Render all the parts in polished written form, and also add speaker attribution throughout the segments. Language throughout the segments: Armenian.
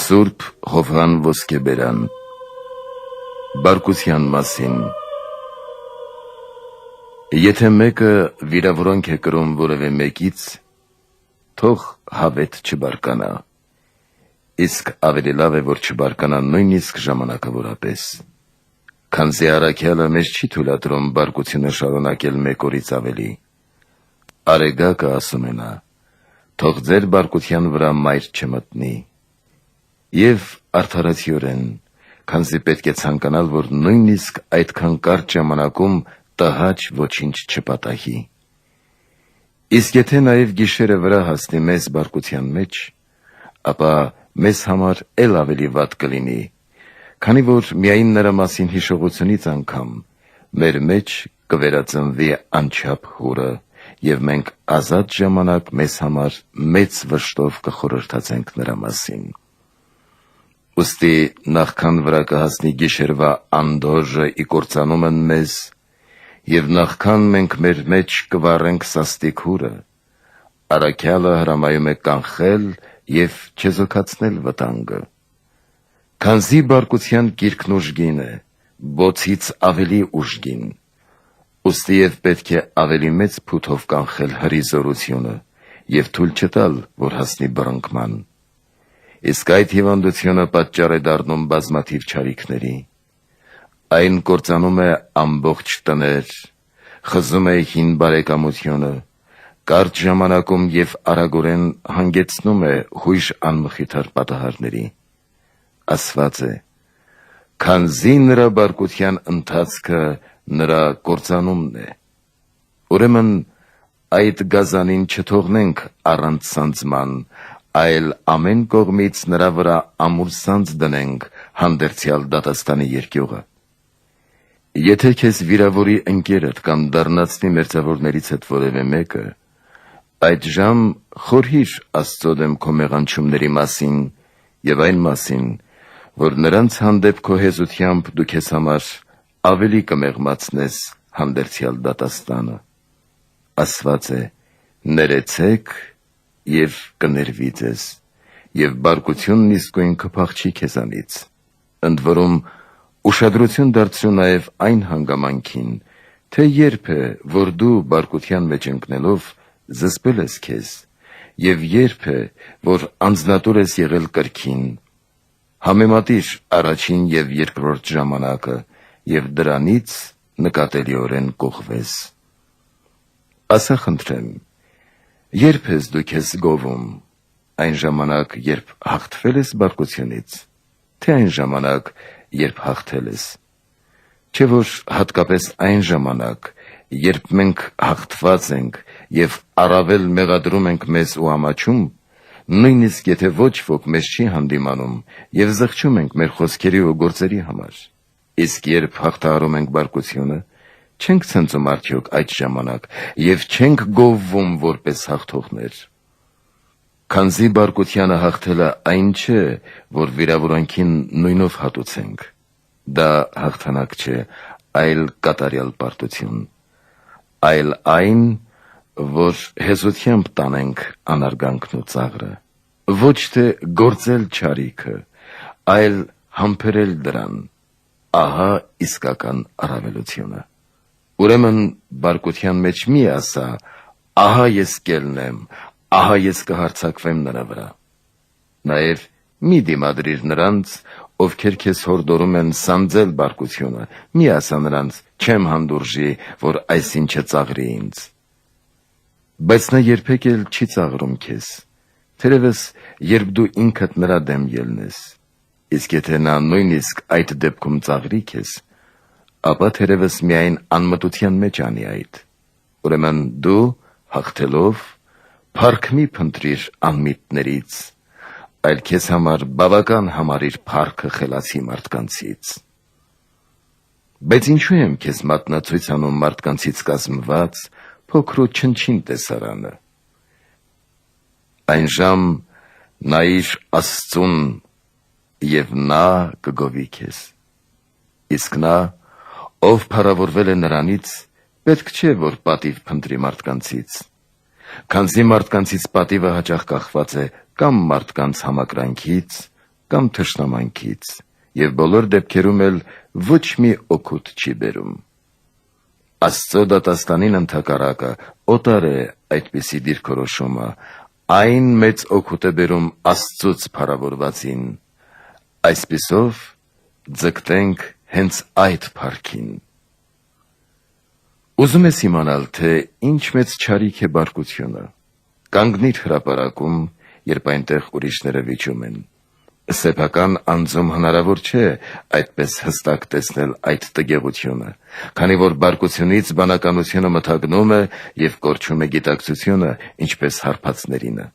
Speaker 1: Սուրբ Հովհան Ոսկեբերան Բարկության մասին Եթե մեկը վիրավորանք է կրում որևէ մեկից, թող հավետ չբարկանա, իսկ ավելի լավ է, որ չբարկանա նույնիսկ ժամանակավորապես, քանզի առաքյալը մեզ չի թույլատրում բարկությունը շարունակել մեկ օրից ավելի։ Արեգակը ասում է նա, թող ձեր բարկության վրա մայր չմտնի, և արդարացիորեն, քանզի պետք է ցանկանալ, որ նույնիսկ այդքան կարճ ժամանակում տհաճ ոչինչ չպատահի։ Իսկ եթե նաև գիշերը վրա հասնի մեզ բարկության մեջ, ապա մեզ համար էլ ավելի վատ կլինի, քանի որ միայն նրա մասին հիշողությունից անգամ մեր մեջ կվերածնվի անչափ հուրը, և մենք ազատ ժամանակ մեզ համար մեծ վշտով կխորհրդացենք նրա մասին։ Ուստի նախքան վրա կհասնի գիշերվա անդորժը ի կործանում են մեզ, և նախքան մենք մեր մեջ կվառենք սաստիկ հուրը, առաքյալը հրամայում է կանխել և չեզոքացնել վտանգը։ Քանզի բարկության կիրքն ուժգին է, բոցից ավելի ուժգին, ուստի և պետք է ավելի մեծ փութով կանխել հրիզորությունը և թույլ չտալ, որ հասնի բռնկման։ Իսկ այդ հիվանդությունը պատճառ է դառնում բազմաթիվ չարիքների։ Այն կործանում է ամբողջ տներ, խզում է հին բարեկամությունը, կարճ ժամանակում և արագորեն հանգեցնում է հույժ անմխիթար պատահարների։ Ասված է. քանզի նրա բարկության ընթացքը նրա կործանումն է։ Ուրեմն այդ գազանին չթողնենք առանց սանձման, այլ ամեն կողմից նրա վրա ամուր սանձ դնենք հանդերձյալ դատաստանի երկյուղը։ Եթե քեզ վիրավորի ընկերդ կամ դառնացնի մերձավորներից հետ որևէ մեկը, այդժամ խորհիր Աստծո դեմ քո մեղանչումների մասին և այն մասին, որ նրանց հանդեպ քո հեզությամբ դու քեզ համար ավելի կմեղմացնես հանդերձյալ դատաստանը։ Ասված է. ներեցեք և կներվի ձեզ, և բարկությունն իսկույն կփախչի քեզանից։ Ընդ որում ուշադրություն դարձրու նաև այն հանգամանքին, թե երբ է, որ դու բարկության մեջ ընկնելով զսպել ես քեզ, և երբ է, որ անձնատուր ես եղել կրքին, համեմատիր առաջին և երկրորդ ժամանակը և դրանից նկատելիորեն կողվես։ Ասա խնդրեմ, երբ ես դու քեզ գովում, այն ժամանակ, երբ հաղթվել ես բարկությունից, թե այն ժամանակ, երբ հաղթել ես։ Չէ՞ որ հատկապես այն ժամանակ, երբ մենք հաղթված ենք և առավել մեղադրում ենք մեզ ու ամաչում, նույնիսկ եթե ոչ ոք մեզ չի հանդիմանում և զղջում ենք մեր խոսքերի ու գործերի համար, իսկ երբ հաղթահարում ենք բարկությունը, չենք ցնծում արդյոք այդ ժամանակ և չենք գովվում որպես հաղթողներ։ Քանզի բարկությանը հաղթելը այն չէ, որ վիրավորանքին նույնով հատուցենք, դա հաղթանակ չէ, այլ կատարյալ պարտություն, այլ այն, որ հեզությամբ տանենք անարգանքն ու ծաղրը, ոչ թե գործել չարիքը, այլ համբերել դրան, ահա իսկական առավելությունը։ Ուրեմն բարկության մեջ մի ասա, ահա ես կելն եմ, ահա ես կհարձակվեմ նրա վրա։ Նաև մի դիմադրիր նրանց, ովքեր քեզ հորդորում են սանձել բարկությունը, մի ասա նրանց, չեմ հանդուրժի, որ այսինչը ծաղրի ինձ։ Բայց նա երբեք էլ չի ծաղրում քեզ, թերևս երբ դու ինքդ նրա դեմ ելնես, իսկ եթե նա նույնիսկ այդ դեպքում ծաղրի քեզ, ապա թերևս միայն անմտության մեջ անի այդ։ Ուրեմն դու հաղթելով փառք մի փնտրիր անմիտներից, այլ քեզ համար բավական համարիր փառքը խելացի մարդկանցից։ Բայց ինչու եմ քեզ մատնացույց անում մարդկանցից կազմված փոքր ու չնչին տեսարանը։ Այն ժամ նայիր Աստծուն, և նա կգովի քեզ, իսկ նա, ով փառավորվել է նրանից, պետք չէ, որ պատիվ փնտրի մարդկանցից, քանզի մարդկանցից պատիվը հաճախ կախված է կամ մարդկանց համակրանքից, կամ թշնամանքից, եւ բոլոր դեպքերում էլ ոչ մի օգուտ չի բերում։ Աստծո դատաստանին ընդհակառակը օտար է այդպիսի դիրքորոշումը, այն մեծ օգուտ է բերում Աստծուց փառավորվածին։ Այսպիսով ձգտենք հենց այդ փառքին։ Ուզում ես իմանալ, թե ինչ մեծ չարիք է բարկությունը։ Կանգնիր հրապարակում, երբ այնտեղ ուրիշները վիճում են։ Սեփական անձում հնարավոր չէ այդպես հստակ տեսնել այդ տգեղությունը, քանի որ բարկությունից բանականությունը մթագնում է եւ կորչում է գիտակցությունը, ինչպես հարբածներինը։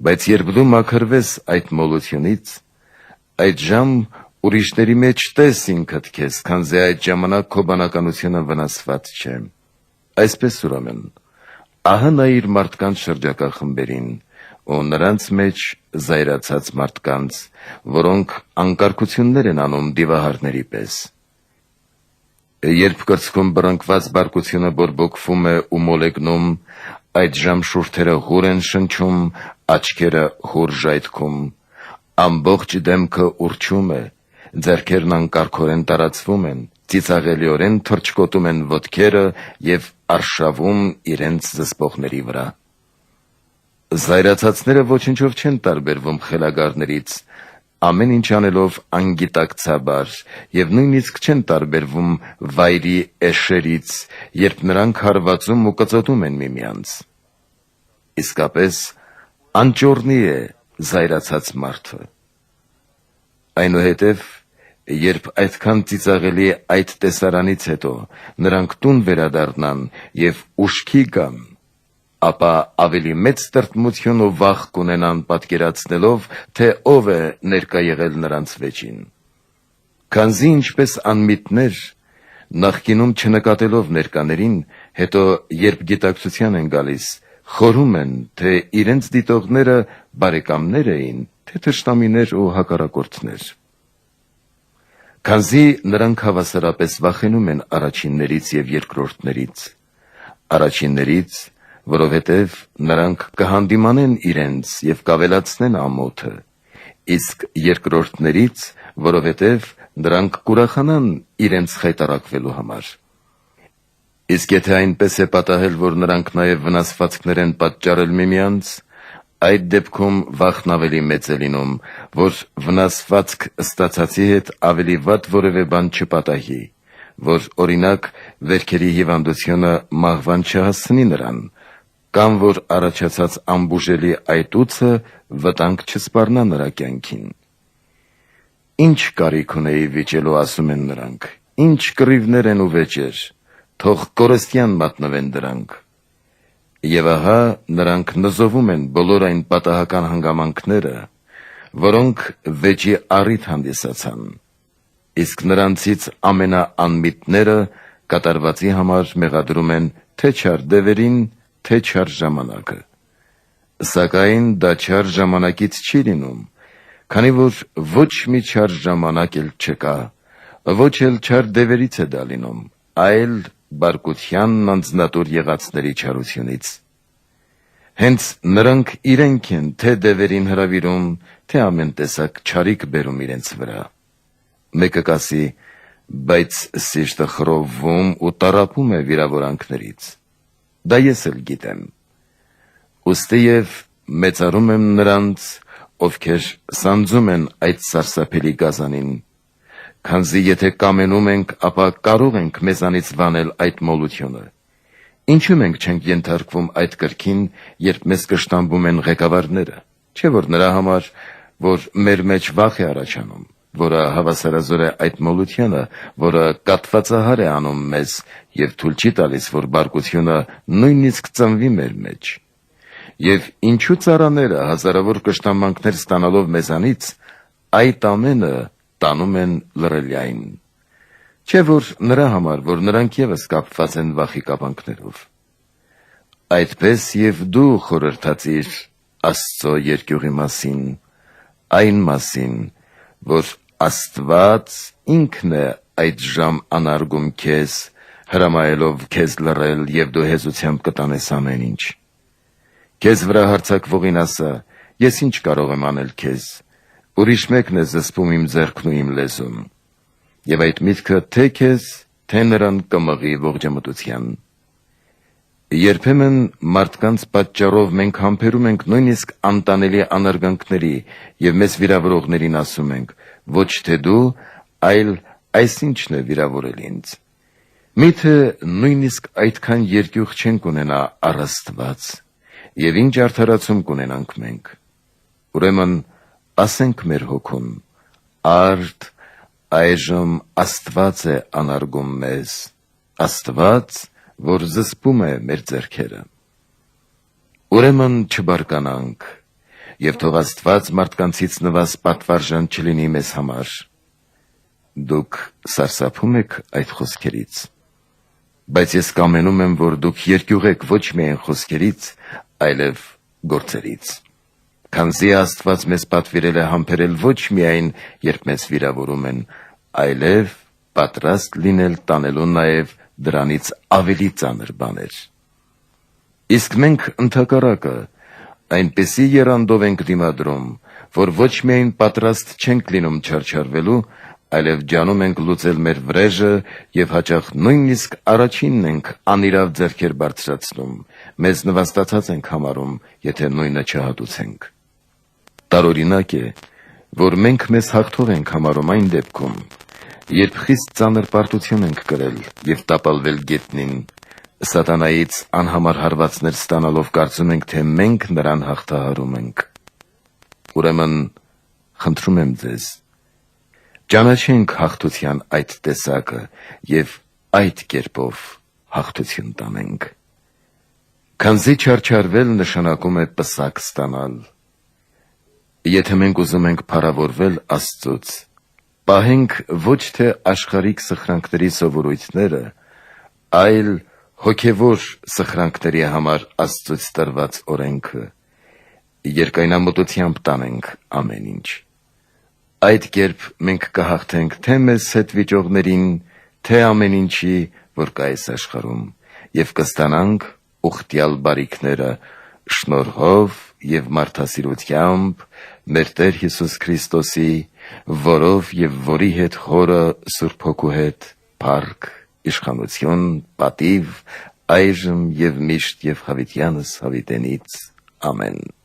Speaker 1: Բայց երբ դու մաքրվես այդ մոլությունից, այդ ժամ ուրիշների մեջ տես ինքդ քեզ, քանզի այդ ժամանակ քո բանականությունը վնասված չէ։ Այսպես ուրեմն, ահա նայիր մարդկանց շրջակա խմբերին ու նրանց մեջ զայրացած մարդկանց, որոնք անկարգություններ են անում դիվահարների պես։ Երբ կրծքում բռնկված բարկությունը բորբոքվում է ու մոլեգնում, այդ ժամ շուրթերը հուր են շնչում, աչքերը հուր ժայթքում, ամբողջ դեմքը ուռչում է, ձեռքերն անկարգորեն տարածվում են, ծիծաղելիորեն թռչկոտում են ոտքերը եւ արշավում իրենց զսպողների վրա։ Զայրացածները ոչնչով չեն տարբերվում խելագարներից, ամեն ինչ անելով անգիտակցաբար, եւ նույնիսկ չեն տարբերվում վայրի էշերից, երբ նրանք հարվածում ու կծոտում են միմյանց։ Իսկապես անճոռնի է զայրացած մարդը։ Այնուհետև, երբ այդքան ծիծաղելի այդ տեսարանից հետո նրանք տուն վերադառնան եւ ուշքի գան, ապա ավելի մեծ տրտմություն ու վախ կունենան պատկերացնելով, թե ով է ներկա եղել նրանց վեճին։ Քանզի ինչպես անմիտներ, նախկինում չնկատելով ներկաներին, հետո երբ գիտակցության են գալիս, խորում են, թե իրենց դիտողները բարեկամներ էին, թե թշնամիներ ու հակառակորդներ։ Քանզի նրանք հավասարապես վախենում են առաջիններից եւ երկրորդներից։ Առաջիններից, որովհետև նրանք կհանդիմանեն իրենց եւ կավելացնեն ամոթը, իսկ երկրորդներից, որովհետև նրանք կուրախանան իրենց խայտարակվելու համար։ Իսկ եթե այնպես է պատահել, որ նրանք նաեւ վնասվածքներ են պատճառել միմյանց, այդ դեպքում վախն ավելի մեծ է լինում, որ վնասվածք ստացածի հետ ավելի վատ որևէ բան չպատահի, որ օրինակ վերքերի հիվանդությունը մահվան չհասցնի նրան, կամ որ առաջացած ամբուժելի այտուցը վտանգ չսպառնա նրա կյանքին։ Ինչ կարիք ունեի վիճելու, ասում են նրանք, ինչ կռիվներ են ու վեճեր, թող կորստյան մատնվեն դրանք։ Եվ ահա նրանք նզովում են բոլոր այն պատահական հանգամանքները, որոնք վեճի առիթ հանդիսացան, իսկ նրանցից ամենաանմիտները կատարվածի համար մեղադրում են թե չար դևերին, թե չար ժամանակը։ Սակայն դա չար ժամանակից չի լինում, քանի որ ոչ մի չար ժամանակ էլ չկա, ոչ էլ չար դևերից է դա լինում, այլ բարկությանն անձնատուր եղածների չարությունից։ Հենց նրանք իրենք են թե դևերին հրավիրում, թե ամեն տեսակ չարիք բերում իրենց վրա։ Մեկը կասի, բայց սիրտը խռովում ու տառապում է վիրավորանքներից։ Դա ես էլ գիտեմ։ Ուստի եւ մեծարում եմ նրանց, ովքեր սանձում են այդ սարսափելի գազանին, քանզի եթե կամենում ենք, ապա կարող ենք մեզանից վանել այդ մոլությունը։ Ինչու մենք չենք ենթարկվում այդ կրքին, երբ մեզ կշտամբում են ղեկավարները, չէ՞ որ նրա համար, որ մեր մեջ վախ է առաջանում, որը հավասարազոր է այդ մոլությանը, որը կատվածահար է անում մեզ եւ թույլ չի տալիս, որ բարկությունը նույնիսկ ծնվի մեր մեջ։ Եվ ինչու ծառաները հազարավոր կշտամբանքներ ստանալով մեզանից, այդ ամենը տանում են լռելյային։ Չէ՞ որ նրա համար, որ նրանք եւս կապված են վախի կապանքներով։ Այդպես եւ դու խորհրդածիր Աստծո երկյուղի մասին, այն մասին, որ Աստված ինքն է այդ ժամ անարգում քեզ, հրամայելով քեզ լռել եւ դու հեզությամբ կտանես ամեն ինչ։ Քեզ վրա հարձակվողին ասա, ես ինչ կարող եմ անել քեզ, ուրիշ մեկն է զսպում իմ ձեռքն ու իմ լեզուն, եւ այդ միտքը թե քեզ, թե նրան կմղի ողջամտության։ Երբեմն մարդկանց պատճառով մենք համբերում ենք նույնիսկ անտանելի անարգանքների եւ մեզ վիրավորողներին ասում ենք. ոչ թե դու, այլ այսինչն է վիրավորել ինձ։ Միթե նույնիսկ այդքան երկյուղ չենք ունենա առ Աստված, եւ ինչ արդարացում կունենանք մենք։ Ուրեմն ասենք մեր հոգուն. արդ այժմ Աստված է անարգում մեզ, Աստված, որ զսպում է մեր ձեռքերը։ Ուրեմն չբարկանանք, եւ թող Աստված մարդկանցից նվազ պատվարժան չլինի մեզ համար։ Դուք սարսափում եք այդ խոսքերից, բայց ես կամենում եմ, որ դուք երկյուղեք ոչ միայն խոսքերից, այլև գործերից։ Քանզի Աստված մեզ պատվիրել է համբերել ոչ միայն, երբ մեզ վիրավորում են, այլև պատրաստ լինել տանելու նաև դրանից ավելի ծանր բաներ։ Իսկ մենք ընդհակառակը այնպիսի եռանդով ենք դիմադրում, որ ոչ միայն պատրաստ չենք լինում չարչարվելու, այլև ջանում ենք լուծել մեր վրեժը եւ հաճախ նույնիսկ առաջինն ենք անիրավ ձեռքեր բարձրացնում, մեզ նվաստացած ենք համարում, եթե նույնը չհատուցենք։ Տարօրինակ է, որ մենք մեզ հաղթող ենք համարում այն դեպքում, երբ խիստ ծանր պարտություն ենք կրել եւ տապալվել գետնին, սատանայից անհամար հարվածներ ստանալով կարծում ենք, թե մենք նրան հաղթահարում ենք։ Ուրեմն խնդրում եմ ձեզ, ճանաչենք հաղթության այդ տեսակը եւ այդ կերպով հաղթություն տանենք։ Քանզի չարչարվել նշանակում է պսակ ստանալ։ Եթե մենք ուզում ենք փառավորվել Աստծուց, պահենք ոչ թե աշխարհիկ սխրանքների սովորույթները, այլ հոգևոր սխրանքների համար Աստծուց տրված օրենքը, երկայնամտությամբ տանենք ամեն ինչ։ Այդ կերպ մենք կհաղթենք թե մեզ հետ վիճողներին, թե ամեն ինչի, որ կա այս աշխարհում, եւ կստանանք ուխտյալ բարիքները շնորհով եւ մարդասիրությամբ մեր Տեր Հիսուս Քրիստոսի, որով եւ որի հետ Խորը Սուրբ Հոգու հետ փառք, իշխանություն, պատիվ, այժմ եւ միշտ եւ հավիտյանս հավիտենից։ Ամեն։